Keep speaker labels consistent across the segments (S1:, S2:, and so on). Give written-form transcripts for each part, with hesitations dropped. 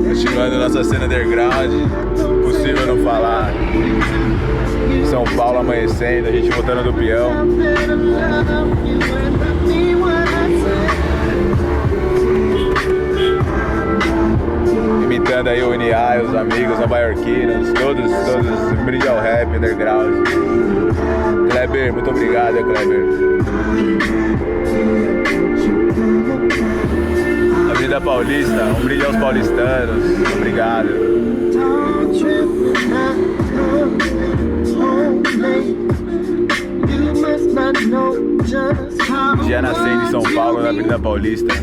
S1: Continuando nossa cena underground, impossível não falar. São Paulo amanhecendo, a gente voltando do peão. Imitando aí o NA, os amigos nova-iorquinos, todos brinde ao rap underground. Kleber, muito obrigado, Kleber. Avenida Paulista, um brinde aos paulistanos, obrigado. Dia nascendo em São Paulo, na Avenida Paulista.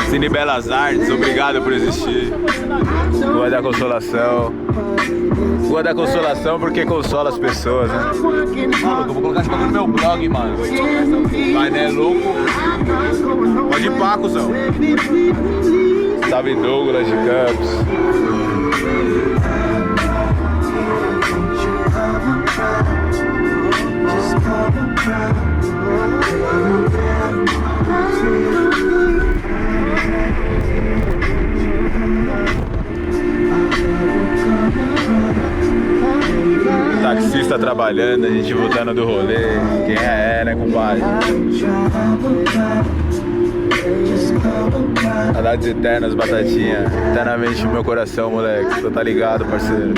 S1: Cine Belas Artes, obrigado por existir. Rua da Consolação. Rua da Consolação porque consola as pessoas, né? Maluco, eu vou colocar esse bagulho no meu blog, mano. Vai, né, louco? Pode ir pá, cuzão. Salve Douglas de Campos. Taxista trabalhando, a gente voltando do rolê. Quem é, né, compadre? Saudades eternas, batatinha. Eternamente no meu coração, moleque. Você tá ligado, parceiro?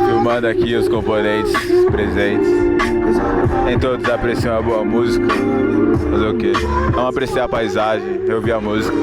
S1: Filmando aqui os componentes presentes. Nem todos apreciam a boa música. Fazer o quê? Vamos apreciar a paisagem, ouvir a música.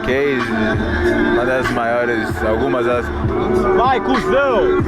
S1: Case, uma das maiores, algumas das... Vai, cuzão!